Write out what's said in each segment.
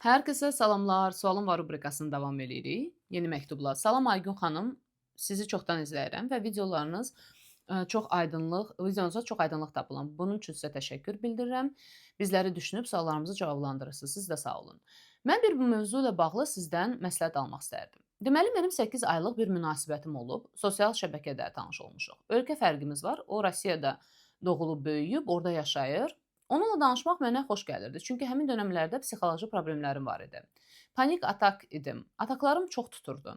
Hər kəsə salamlar. Sualım var rubrikasını davam eləyirik. Yeni məktubla. Salam Aygün xanım, sizi çoxdan izləyirəm və videonuzda çox aydınlıq tapıram. Bunun üçün sizə təşəkkür bildirirəm. Bizləri düşünüb suallarımızı cavablandırırsınız. Siz də sağ olun. Mən bir bu mövzu ilə bağlı sizdən məsləhət almaq istərdim. Deməli, mənim 8 aylıq bir münasibətim olub. Sosial şəbəkədə tanış olmuşuq. Ölkə fərqimiz var. O Rusiyada doğulub, böyüyüb, orada yaşayır. Onunla danışmaq mənə xoş gəlirdi. Çünki həmin dönəmlərdə psixoloji problemlərim var idi. Panik atak idim. Ataklarım çox tuturdu.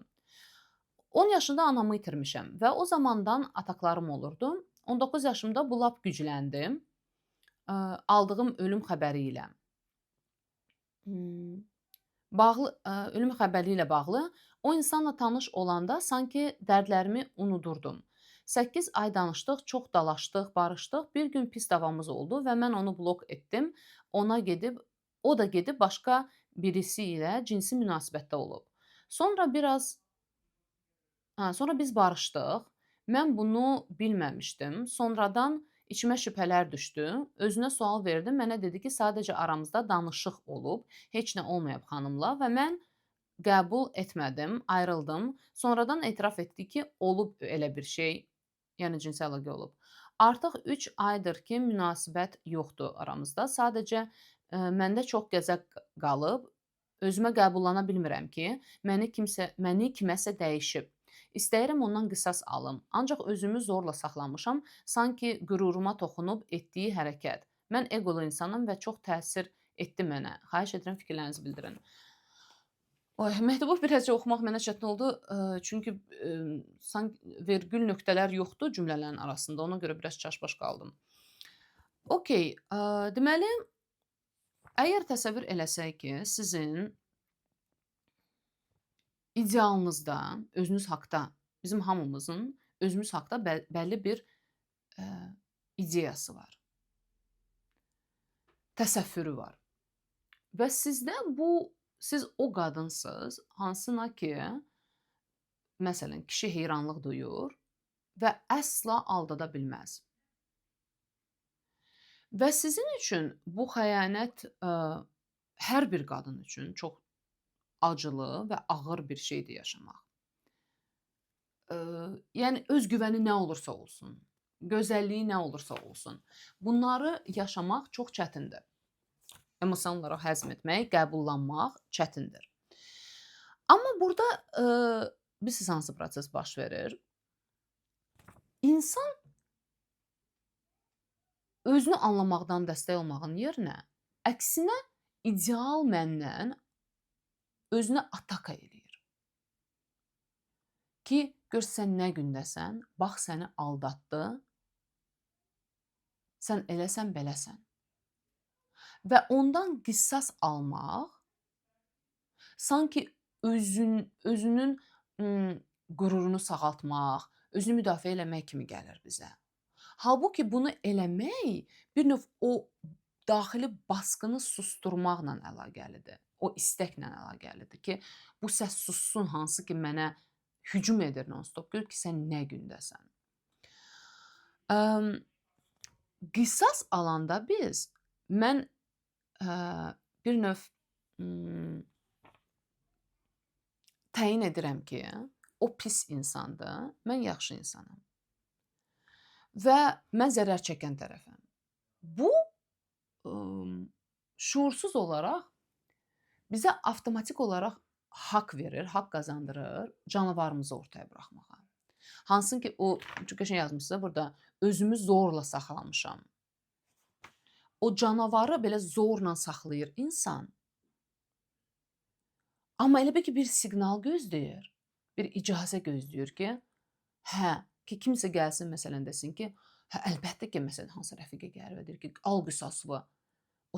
10 yaşında anamı itirmişəm və o zamandan ataklarım olurdu. 19 yaşımda bu lap gücləndi. Aldığım ölüm xəbəri ilə. Hmm, Ölüm xəbəri ilə bağlı o insanla tanış olanda sanki dərdlərimi unudurdum. 8 ay danışdıq, çox dalaşdıq, barışdıq. Bir gün pis davamız oldu və mən onu blok etdim. O da gedib başqa birisi ilə cinsi münasibətdə olub. Sonra biraz sonra biz barışdıq. Mən bunu bilməmişdim. Sonradan içimə şübhələr düşdü. Özünə sual verdim. Mənə dedi ki, sadəcə aramızda danışıq olub, heç nə olmayıb xanımla və mən qəbul etmədim, ayrıldım. Sonradan etiraf etdi ki, olub elə bir şey, yəni cinsi əlaqə olub. Artıq 3 aydır ki, münasibət yoxdur aramızda. Sadəcə məndə çox qəzəb qalıb. Özümə qəbullana bilmirəm ki, məni kiməsə dəyişib. İstəyirəm ondan qisas alım. Ancaq özümü zorla saxlamışam, sanki qüruruma toxunub etdiyi hərəkət. Mən eqolu insanam və çox təsir etdi mənə. Xahiş edirəm fikirlərinizi bildirin. Məktubu birazcık oxumaq mənə çətin oldu. Çünki sanki vergül nöqtələr yoxdur cümlələrin arasında. Ona görə biraz çaşbaş qaldım. Okay, deməli, əgər təsəvvür eləsək ki, sizin idealınızda, özünüz haqda, bizim hamımızın özümüz haqda bəlli bir ideyası var, təsəvvürü var və siz o qadınsınız, hansına ki, məsələn, kişi heyranlıq duyur və əsla aldada bilməz. Və sizin üçün bu xəyanət hər bir qadın üçün çox acılı və ağır bir şeydir yaşamaq. Yəni öz güvəni nə olursa olsun, gözəlliyi nə olursa olsun, bunları yaşamaq çox çətindir. Emosional olaraq həzm etmək, qəbullanmaq çətindir. Amma burada bilirsiniz hansı proses baş verir? İnsan özünü anlamaqdan dəstək olmağın yerinə, əksinə ideal məndən özünə ataka eləyir. Ki, gör sən nə gündəsən, bax səni aldatdı, sən eləsən beləsən. Və ondan qisas almaq sanki özünün qürurunu sağaltmaq, özünü müdafiə eləmək kimi gəlir bizə. Halbuki bunu eləmək bir növ o daxili baskını susturmaqla əlaqəlidir. O istəklə əlaqəlidir ki, bu səs sussun, hansı ki mənə hücum edir non-stop. Gör ki, sən nə gündəsən. Qisas alanda mən bir növ təyin edirəm ki, o pis insandır, mən yaxşı insanam. Və mən zərər çəkən tərəfəm. Bu şuursuz olaraq bizə avtomatik olaraq haqq verir, haqq qazandırır canavarımızı ortaya buraxmağa. Hansı ki, o çox qəşəng yazmışsınız burada, özümü zorla saxlamışam. O canavarı belə zorla saxlayır insan. Amma elə bil ki, bir siqnal gözləyir, bir icazə gözləyir ki, ki kimsə gəlsin məsələn desin ki, əlbəttə ki, məsələn hansısa rəfiqə gəlir və deyir ki, al qisaslı.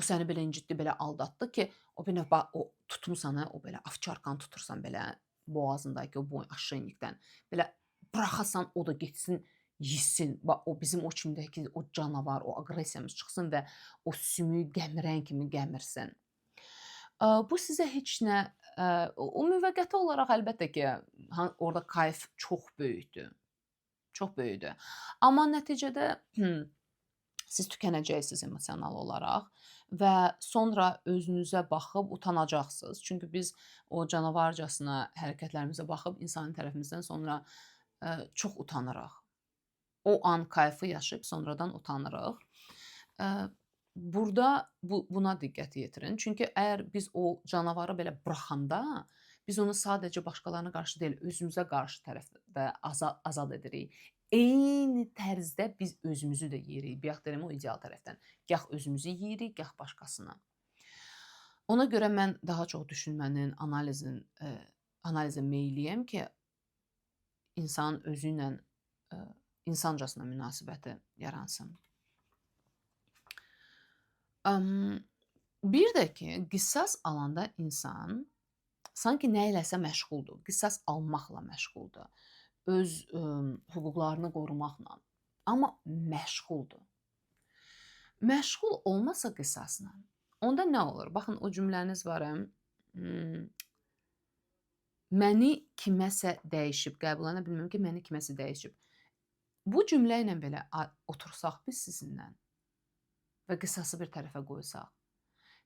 O səni belə incitdi, belə aldatdı ki, o bir növ o tutmusan, o belə ovçarkan tutursan belə boğazındakı o boy aşenlikdən, belə buraxasan, o da getsin, yesin. O bizim o içindəki o canavar, o aqressiyamız çıxsın və o sümüyü gəmirən kimi gəmirsin. Bu sizə heç nə, o müvəqqəti olaraq əlbəttə ki, orada kayf çox böyükdür. Çox böyükdür. Amma nəticədə Siz tükənəcəksiniz emosional olaraq və sonra özünüzə baxıb utanacaqsınız. Çünki biz o canavarcasına hərəkətlərimizə baxıb insani tərəfimizdən sonra çox utanırıq. O an kayfı yaşayıb sonradan utanırıq. Burada buna diqqət yetirin. Çünki əgər biz o canavarı belə buraxanda, biz onu sadəcə başqalarına qarşı deyil, özümüzə qarşı tərəfdə azad edirik. Eyni tərzdə biz özümüzü də yeyirik. Bayaq deyirəm o ideal tərəfdən. Gah özümüzü yeyirik, gah başqasını. Ona görə mən daha çox düşünmənin, analizə meylliyəm ki, insan özü ilə insancasına münasibəti yaransın. Bir də ki, qisas alanda insan sanki nə iləsə məşğuldur. Qisas almaqla məşğuldur. Öz hüquqlarını qorumaqla. Amma məşğuldur. Məşğul olmasa qisasla, onda nə olur? Baxın, o cümləniz var. Məni kiməsə dəyişib, qəbul edə bilmirəm ki, məni kiməsə dəyişib. Bu cümlə ilə belə otursaq biz sizinlə və qisası bir tərəfə qoysaq,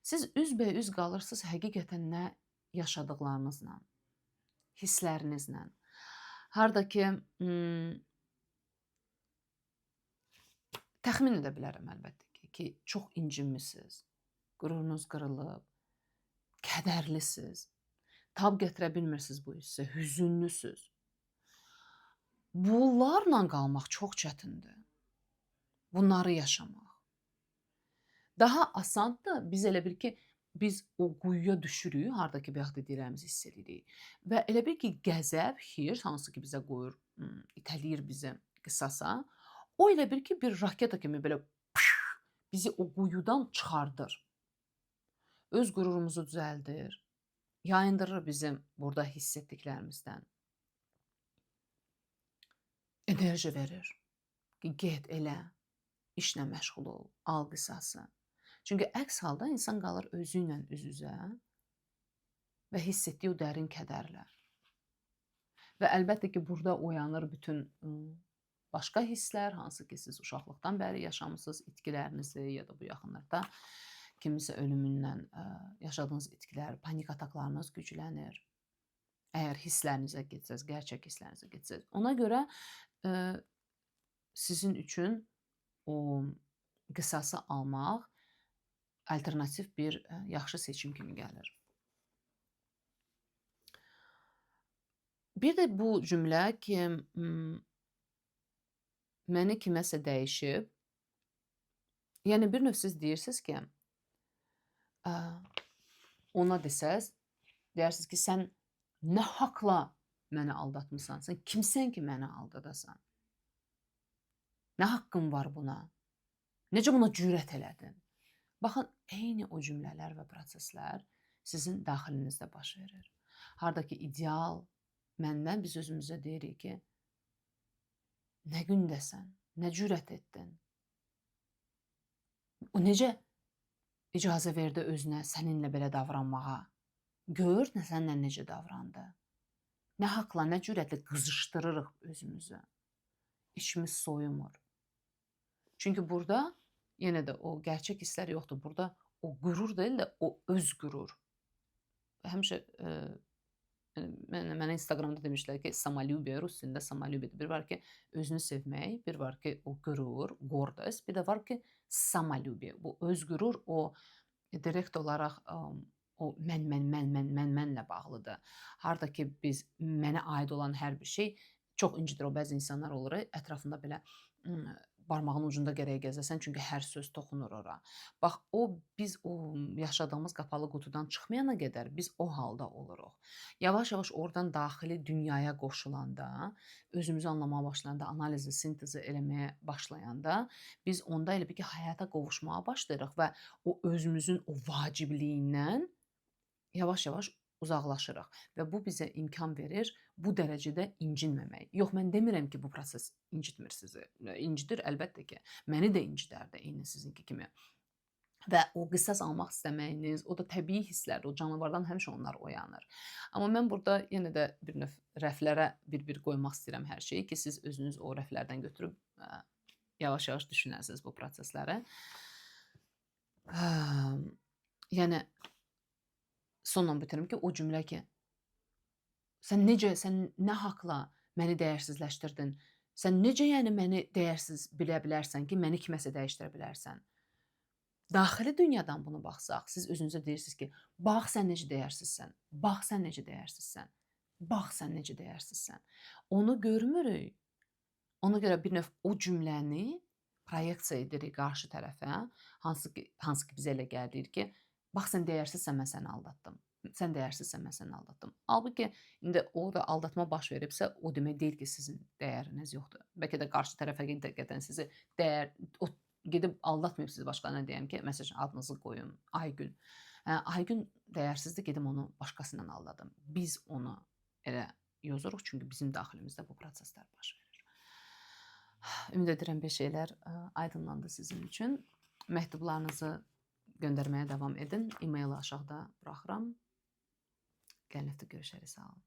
siz üzbəüz qalırsınız həqiqətən nə yaşadıqlarınızla, hisslərinizlə. Harda ki, təxmin edə bilərəm əlbəttə ki, çox incinmisiniz, qürurunuz qırılıb, kədərlisiniz, tab gətirə bilmirsiniz bu hissə, hüzünlüsünüz. Bunlarla qalmaq çox çətindir. Bunları yaşamaq. Daha asandır, biz elə bil ki, biz o quyuya düşürük, harda ki, bayaq dediklərimizi hiss edirik. Və elə bil ki, qəzəb, hirs, hansı ki, bizə qoyur, itələyir bizi qisasa, o elə bil ki, bir raketa kimi belə bizi o quyudan çıxardır. Öz qürurumuzu düzəldir, yayındırır bizim burada hiss etdiklərimizdən. Enerji verir ki, get elə, işlə məşğul ol, al qisası. Çünki əks halda insan qalır özü ilə üz-üzə və hiss etdiyi o dərin kədərlə. Və əlbəttə ki, burada oyanır bütün başqa hisslər, hansı ki, siz uşaqlıqdan bəri yaşamısınız, itkilərinizi ya da bu yaxınlarda kimisə ölümündən yaşadığınız itkilər, panik ataklarınız güclənir. Əgər hisslərinizə getsəz, gerçək hisslərinizə getsəz. Ona görə sizin üçün o qisası almaq alternativ bir yaxşı seçim kimi gəlir. Bir də bu cümlə ki, məni kiməsə dəyişib, yəni bir növ siz deyirsiniz ki, ona desəz, deyirsiniz ki, sən nə haqla məni aldatmısan, sən kimsən ki, məni aldadasan? Nə haqqın var buna? Necə buna cürət elədin? Baxın, eyni o cümlələr və proseslər sizin daxilinizdə baş verir. Harda ki, ideal məndən biz özümüzə deyirik ki, nə gündəsən, nə cürət etdin? O necə icazə verdi özünə səninlə belə davranmağa? Gör, sənlə necə davrandı? Nə haqla, nə cürətlə qızışdırırıq özümüzü? İçimiz soyumur. Çünki burada yenə də o gerçək hisslər yoxdur. Burada o qürur deyil də o öz qürur. Həmişə mənə Instagramda demişlər ki, samolyubiya, rus dilində samolyubiya. Bir var ki, özünü sevmək, bir var ki, o qürur, gordost, bir də var ki, samolyubiya. Bu öz qürur o direkt olaraq o mənlə bağlıdır. Harda ki, biz mənə aid olan hər bir şey çox incidir. O bəzi insanlar olur, ətrafında belə barmağın ucunda gərək gəzəsən, çünki hər söz toxunur ora. Bax, biz o yaşadığımız qapalı qutudan çıxmayana qədər biz o halda oluruq. Yavaş-yavaş oradan daxili dünyaya qoşulanda, özümüzü anlamağa başlayanda, analizi, sintezi eləməyə başlayanda, biz onda elə bir ki, həyata qovuşmağa başlayırıq və o özümüzün o vacibliyindən yavaş-yavaş uzaqlaşırıq və bu bizə imkan verir bu dərəcədə incinməmək. Yox, mən demirəm ki, bu proses incitmir sizi. İncidir əlbəttə ki. Məni də incidərdi eyni sizinki kimi. Və o qisas almaq istəməyiniz, o da təbii hisslərdir. O canavardan həmişə onlar oyanır. Amma mən burada yenə də bir növ rəflərə bir-bir qoymaq istəyirəm hər şeyi ki, siz özünüz o rəflərdən götürüb yavaş-yavaş düşünəsiniz bu prosesləri. Həm, yəni sonla bitirim ki, o cümlə ki, sən nə haqla məni dəyərsizləşdirdin? Sən necə yəni məni dəyərsiz bilə bilərsən ki, məni kiməsə dəyişdirə bilərsən? Daxili dünyadan bunu baxsaq, siz özünüzə deyirsiniz ki, bax sən necə dəyərsizsən, bax sən necə dəyərsizsən, bax sən necə dəyərsizsən. Onu görmürük. Ona görə bir növ o cümləni proyeksiya edirik qarşı tərəfə, hansı ki bizə elə gəlir ki, bax sən dəyərsizsən, mən səni aldatdım. Sən dəyərsizsən, mən səni aldatdım. Halbuki indi orada aldatma baş veribsə, o demək deyil ki, sizin dəyəriniz yoxdur. Bəlkə də qarşı tərəfə həqiqətən sizi o gedib aldatmayıb sizi başqasına deyəm ki, məsələn adınızı qoyun Aygün. Aygün dəyərsizdir, gedim onu başqası ilə aldadım. Biz onu elə yozuruq çünki bizim daxilimizdə bu proseslər baş verir. Ümid edirəm bir şeylər aydınlandı sizin üçün. Məktublarınızı göndərməyə davam edin. E-maili aşağıda buraxıram. Gəlin həftə görüşərik. Sağ olun.